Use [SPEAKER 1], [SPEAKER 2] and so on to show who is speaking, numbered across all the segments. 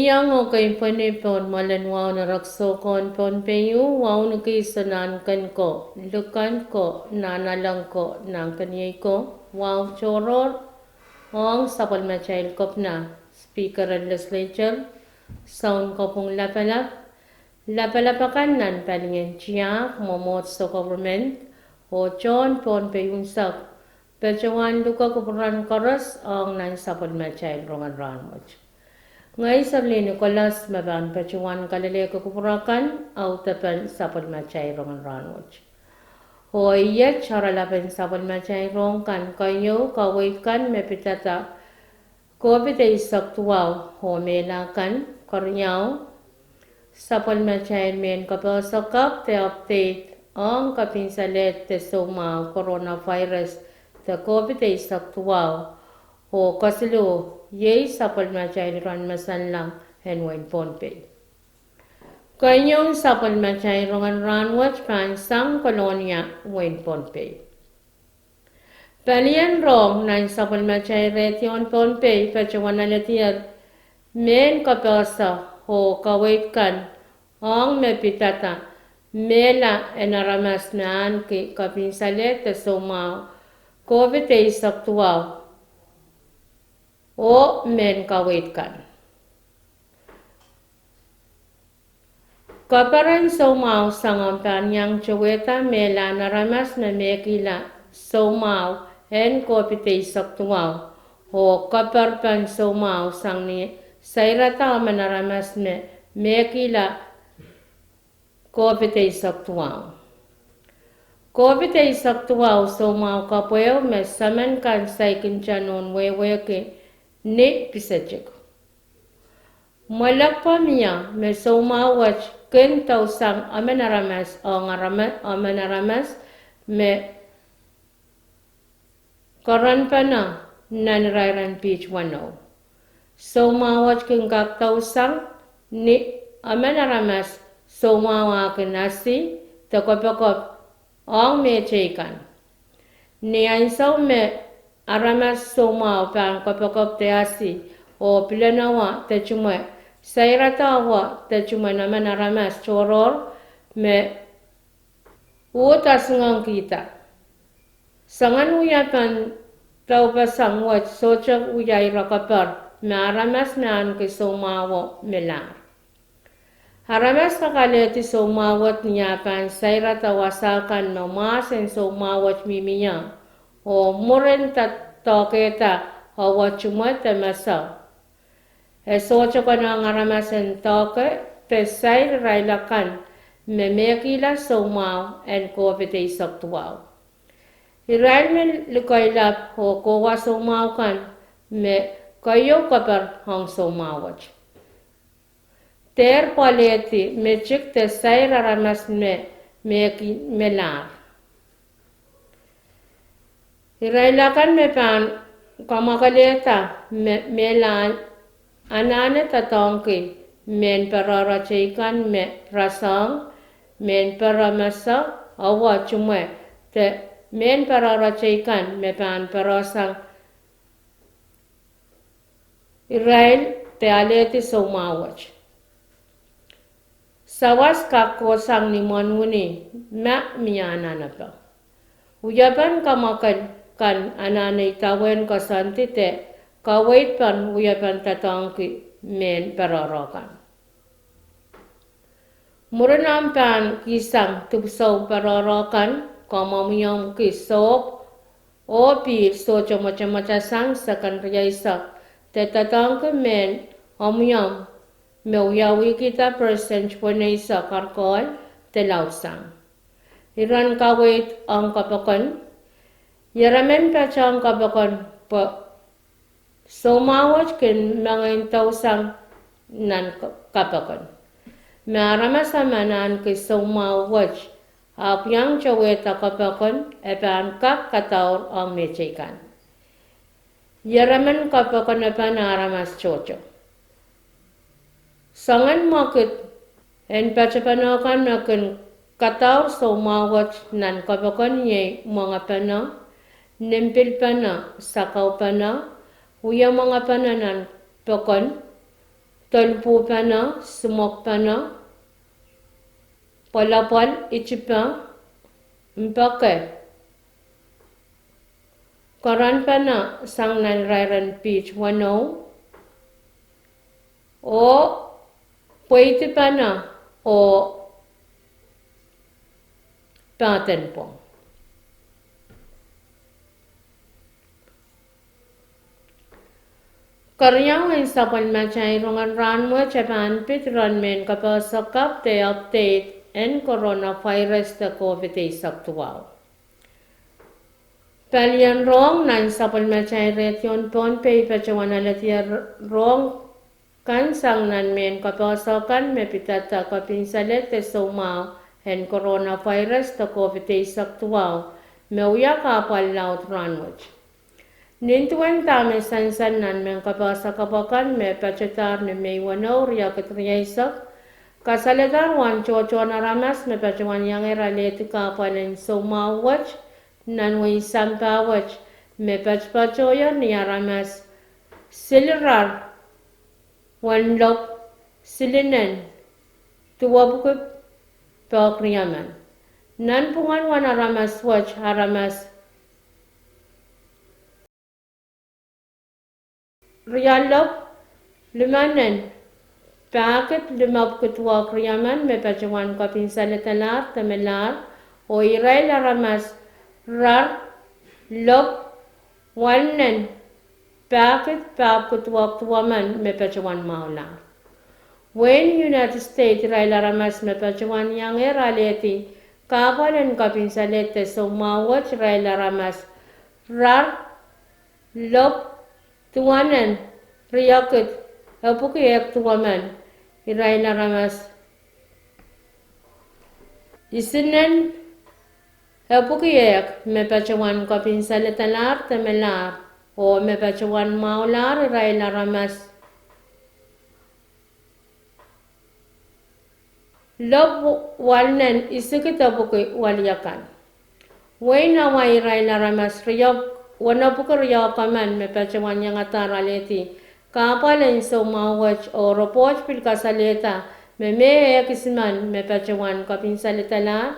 [SPEAKER 1] Miyang o kay panipon malanwaw na raksokon Pohnpei waw na kisanan kan ko, lukan ko, nanalang ko, nang kanyay ko, waw choror, ong sapal machail kop na, speaker and legislature, sound ko pong lapalapakan nan palingin chiyak, momot sa government, o chon Pohnpei yung sak, pechawan luka kupuran koras, ong nan sapal machail rongan Rahnwet. Ngay sabli Nicolas maban pacuan kalale kekupurakan au tapan sapal macai rongan Rahnwet. Ho iya cara lapan sapal macai rong kan kayo kawaikan mepitata kopite isak tuaw ho melakan kornyao sapal macai men kapal sakap te update ang kapinsalet te soma coronavirus te kopite isak tuaw ho kasilo yei sapal macai ran masanlang henwain Pohnpei. Kanyong sapal macai rongan Rahnwet pan sang kolonia wain Pohnpei. Palian rong nan sapal macai retion Pohnpei pacawan alatiar men kapasa ho kawaitkan ang mepitata mela enaramas naan ke kapinsalet te soma COVID saktuaw o men kawaitkan. Kaparan somaw sangampan yang ceweta mela naramas na mekila somaw en kopite saktuaw o kaparpan somaw sang ni sairata manaramas me mekila kopite saktuaw. Kopite saktuaw somaw kapuew me saman kan say kinchanon wewe ke ne pisajik. Malakpa miya me somawach ken tausang amenaramas o amenaramas me karan pa na nanrairan beach wano. Somawach ken kak tausang ni amenaramas somawa kenasi takopakop ang mechekan. Ni ansaw me aramas somaw pang kapakop te asi o pilanawa te chumwe sairatawa te chumwe naman aramas choror me utas ngang kita. Sangan uyapan tau pasang wat sochak uyay rakapar me aramas me an ke somawo melar. Haramas kakaleti somawat niyapan sairatawa sakan no masen somawat mimiya. O muren toketa hawa chumwa te masa. E socha ko na ngaramasen toke te sair railakan me mekila somaw en kopite saktuaw. Irail me lukailap ho kowa somaw kan me kayo kapar hang somawat. Ter paleti me chik te sair aramas me melar. Irailakan me pan kamakaleta melan anane tatongki men pararachikan me rasang men paramasa awa chumwe te men pararachikan me pan parasang Israel te aleti somawach. Sawas kakosang ni manuni ma miyana na pa. Uyapan kamakan kan ananay tawen kasanti te kawait pan uyapan tatangki men pararakan. Muranam pan kisang tupsaw pararakan kamamiyang kisok o pil so chamacha sang sakan riyaisak te tatangki men amiyang meuyawi kita percent ponaysa karkol te lausang. Iran kawait ang kapakan Yaramen pachang kabakon po somawat ken mga tausang nan kapakon. Marama sa manan ke somawat apyang chaweta kapakon epan kak kataur ang mechekan. Yaramen kapakon epan aramas chocho. Sangan makit en pachapanokan makin kataur somawat nan kapakon ye mga pana nempel pana, sakaw pana, uya mga pananan pokon, tolpu pana, sumok pana, palapal, ichipa, mpake. Koran pana sang nan rairan beach wano, o puiti pana o paten po. Karyang in sapal machay rongan Rahnwet Japan pit Rongen kapasakap te update en coronavirus the COVID-19 saktuaw. Palian rong nan sapal machay retyon Pohnpei pachawana latia rong kan sang nan men kapasakan me pitata kapinsalet te somaw en coronavirus the COVID-19 saktuaw me uya kapal laut Rahnwet. Nintuan tame sansan nan men kapasa kapakan me pachetar ne me wano ria katriyaisak kasaletar wan chocho na ramas me pachewan yang era leti kapanen soma wach nan wi sampa wach me pachpachoya ni ramas silrar wan lok silinen tuwabukut pakriyaman nan pungan wan ramas wach haramas Riyalop limanen paket limap ketua kriaman me pacawan kapin saletalar temelar o irai laramas rar lop wanen paket pap ketua tuaman me pacawan maular. When United States irai laramas me pacawan yang eraleti kapalan kapin salete so mawach irai laramas rar lop tuanan riyakit apukiyak tuaman iray laramas isinan apukiyak me pachawan kapin saletalar temelar o me pachawan maular iray laramas lob walnen isikit apuki walyakan way na way iray laramas riyak wana pukarya kaman me pachawan yang atara leti kapalan so mawach o ropoch pil kasaleta me kisman me pachawan kapin saletala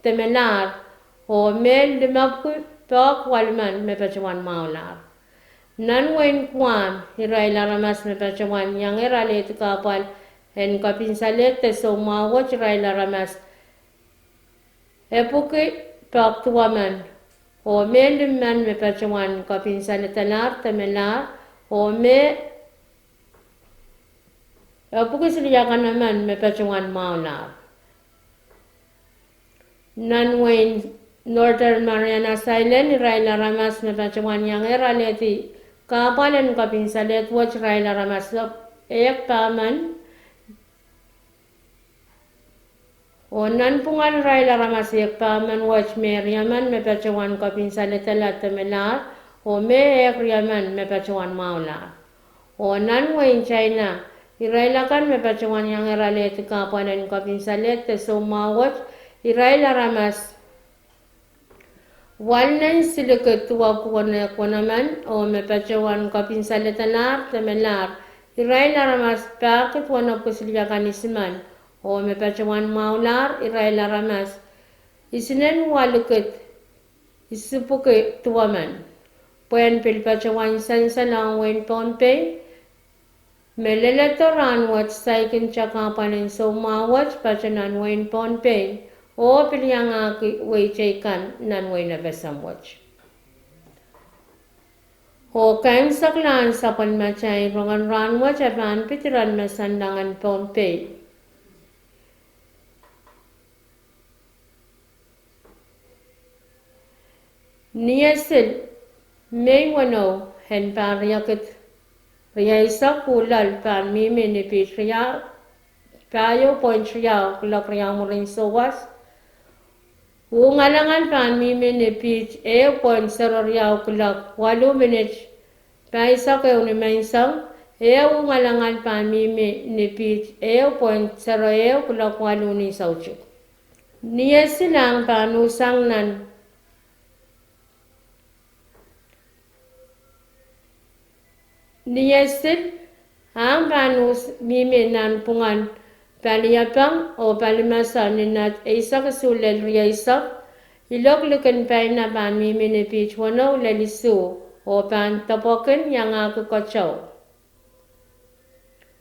[SPEAKER 1] temelar o me limapku pak walman me pachawan maular nan wen kwan iray laramas me pachawan yang era leti kapal en kapin salete so mawach iray laramas epuki pak tuaman o me liman me pachawan kapin saletalar temelar o me apukisiliyakan naman me pachawan maular nan wen Northern Marianas Island iray laramas me pachawan yang era leti kapalan kapin salet wach iray laramas ek paman o nan pungan iray laramas ek paman wach me riyaman me pachawan kapin saletala temelar o me ek riyaman me pachawan maular o nan wen China iray lakan me pachawan yang era leti kapalan kapin salet te so mawach iray laramas walnan siliket tuwa kuwanaman o me pachawan kapin saletalar temelar iray laramas pakit wana kusiliyakan isman o me pachawan maular iray laramas isinen waluket isupuke tuaman puen pil pachawan sansalang wen Pohnpei meleleto Rahnwet saikin chakapanin so mawach pachanan wen Pohnpei o pilyanga weichaikan nan wen nabesamwach o kain saklan sapan machay rongan Rahnwet Japan pitiran masandangan Pohnpei Niyasil may wano hen pariyakit riyaisak kulal pan mimi ni pitriya payo pontriya kulak riyang muring sowas ungalangan pan mimi ni pit pon seroriya kulak 8 minutes paisak ni maisang ungalangan pan mimi ni pit pon seroya kulak 8 ni sauchik niyasilang panusang nan Niyasil Ang panus miminan pungan paliyapang o palimasa ninat isa kasulel riyaisa iloklukan pa na pan mimini pitch wano lalisu o pan tapokan yang aku kacau.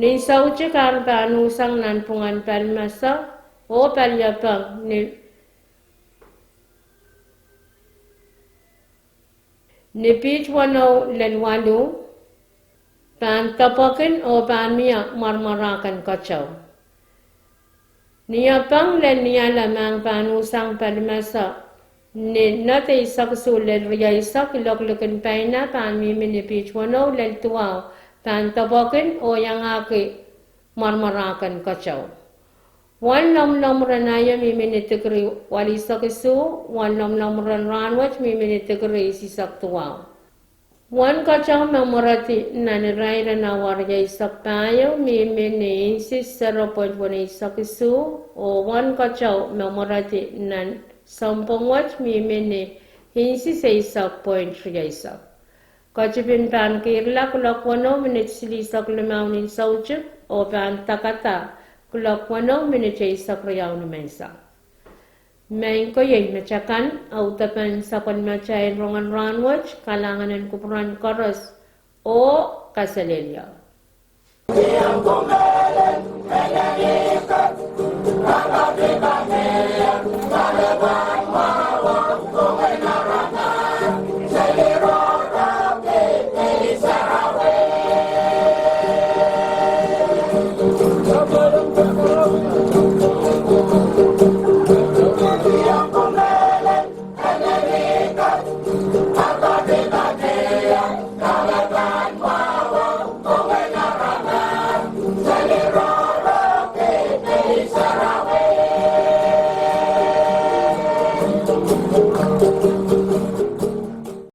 [SPEAKER 1] Ni sauce kar panusang nan pungan palimasa o paliyapang ni pitch wano lalwalu pan tapokan o pan miya marmarakan kacau. Niya pang len niya lamang panusang palimasa ni nate saksulen riya isak loklukan paina pan mimini pitch wano len tuaw pan tapokan o yang aki marmarakan kacau. Wan nom ranaya mimini tikri wali sakisu, wan nom ran Rahnwet mimini tikri sisak tuaw. Wan kacau memorati nani raira na warga isak payo mimini insis 0.1 isak isu o wan kacau memorati nan sampung wat mimini insis isak 0.3 isak. Kacipin pan kirla kulak wano minit silisak limaunin saucip o pan takata kulak wano minit isak riyaw na mensa. Main ko yung macakan, autapan sa panmacayin Rongen Rahnwet, kalanganan kupuran koros o kasalilya. Iyang kumalan, kaya ikat, kapag ibang iyan,